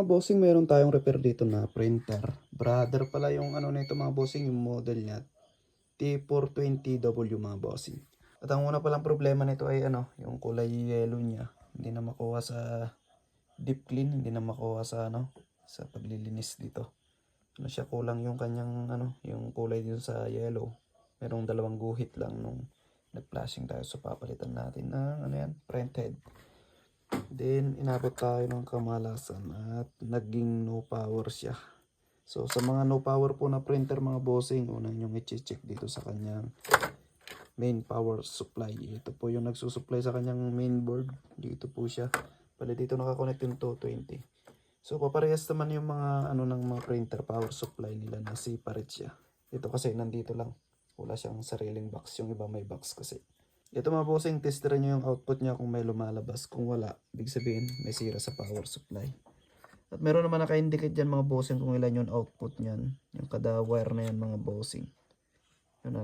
mga bossing, meron tayong repair dito na printer. Brother pala yung ano nito mga bossing, yung model niya. T420W mga bossing. At ang una palang problema nito ay ano, yung kulay yellow niya. Hindi na makuha sa deep clean, hindi na makuha sa ano, sa paglilinis dito. Ano siya, kulang yung kanyang ano, yung kulay dito sa yellow. Merong dalawang guhit lang nung nag-flashing tayo, so papalitan natin ng ano yan, print head. Then inabot tayo ng kamalasan at naging no power siya. So sa mga no power po na printer mga bossing, unang yung i-check dito sa kanyang main power supply. Ito po yung nagsusupply sa kanyang mainboard. Dito po siya. Pala dito nakakonect yung 220. So paparehas naman yung mga ano ng mga printer power supply nila na separate siya. Ito kasi nandito lang. Wala siyang sariling box. Yung iba may box kasi. Ito mga bossing, testerin nyo yung output niya kung may lumalabas. Kung wala, ibig sabihin may sira sa power supply. At meron naman naka-indicate dyan mga bossing kung ilan yung output niyan. Yung kada wire na yan mga bossing. Yung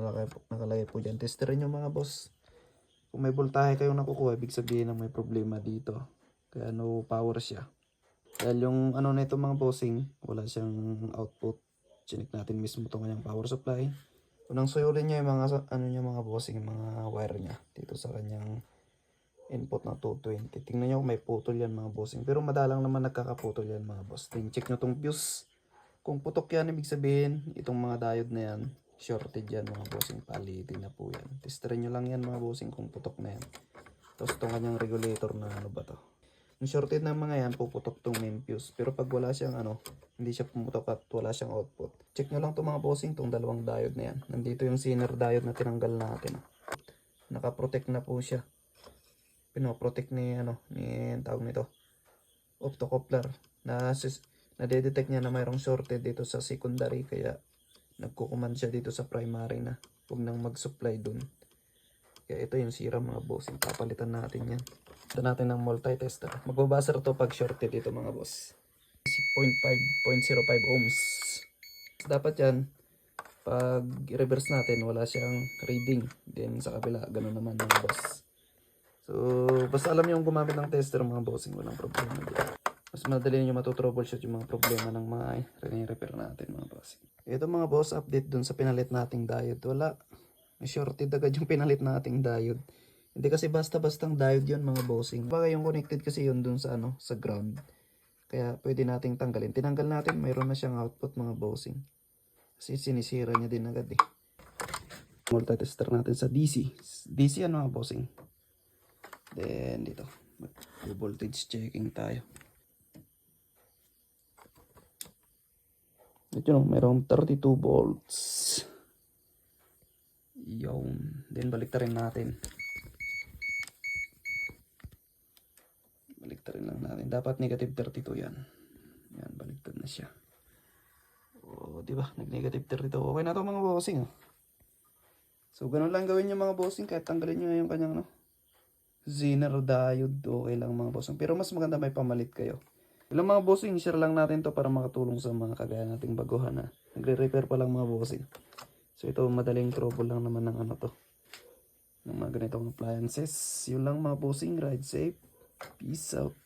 nakalagay po dyan. Testerin nyo mga boss. Kung may voltahe kayong nakukuha, ibig sabihin na may problema dito. Kaya no power siya. Dahil yung ano na ito mga bossing, wala siyang output. Chinik natin mismo itong kanyang power supply. Unang suyulin niya yung mga ano niya mga bossing, yung mga wire niya dito sa kanyang input na 220. Tingnan niyo kung may putol yan mga bossing. Pero madalang naman nagkakaputol yan mga boss. Then check niyo tong fuse. Kung putok yan, ibig sabihin itong mga diode na yan, shorted yan mga bossing. Palitin na po yan. Testerin niyo lang yan mga bossing kung putok na yan. Tapos itong kanyang regulator na ano ba to. Yung shorted ng mga yan, puputok tong main fuse. Pero pag wala siyang ano, hindi siya pumutok at wala siyang output. Check nyo lang itong mga bossing, itong dalawang diode na yan. Nandito yung Zener diode na tinanggal natin. Nakaprotect na po siya. Pinoprotect ni ano, ni tawag nito, optocoupler. Nadedetect niya na mayroong shorted dito sa secondary. Kaya nagkukuman siya dito sa primary na. Huwag nang mag-supply dun. Kaya ito yung sira mga bossing. Papalitan natin yan. Ito natin ng multi-tester. Magbabuzzer to pag shorted dito mga boss. 0.05 ohms. Dapat yan, pag i-reverse natin, wala siyang reading. Then sa kabila, ganun naman mga boss. So, basta alam nyo yung gumamit ng tester mga bossing, walang problema dito. Mas madali nyo matutroubleshoot yung mga problema ng mga repair natin mga bossing. Ito mga boss, update dun sa pinalit nating diode. Wala. May shorted agad yung pinalit nating diode. Hindi kasi basta-bastang diode yun mga bossing. Baka yung connected kasi yun dun sa ano, sa ground. Kaya pwede nating tanggalin. Tinanggal natin, mayroon na siyang output mga bossing. Kasi sinisira niya din agad eh. Multi-tester natin sa DC. DC ano mga bossing. Then dito, voltage checking tayo. Ito no, mayroong 32 volts. Yun. Then baliktarin natin. Baliktarin lang natin. Dapat negative 32 yan. Yan, baliktad na siya. O, di ba? Nag-negative 32. Okay na to mga bossing. Oh. So, ganun lang gawin nyo mga bossing. Kahit tanggalin nyo yung kanyang no, Zener diode. Okay lang mga bossing. Pero mas maganda may pamalit kayo. Ilang mga bossing, share lang natin to para makatulong sa mga kagaya nating baguhan na nagre-repair pa lang mga bossing. So, ito madaling trouble lang naman ng ano to. Ng mga ganitong appliances. Yun lang mga bossing. Ride safe. Peace out.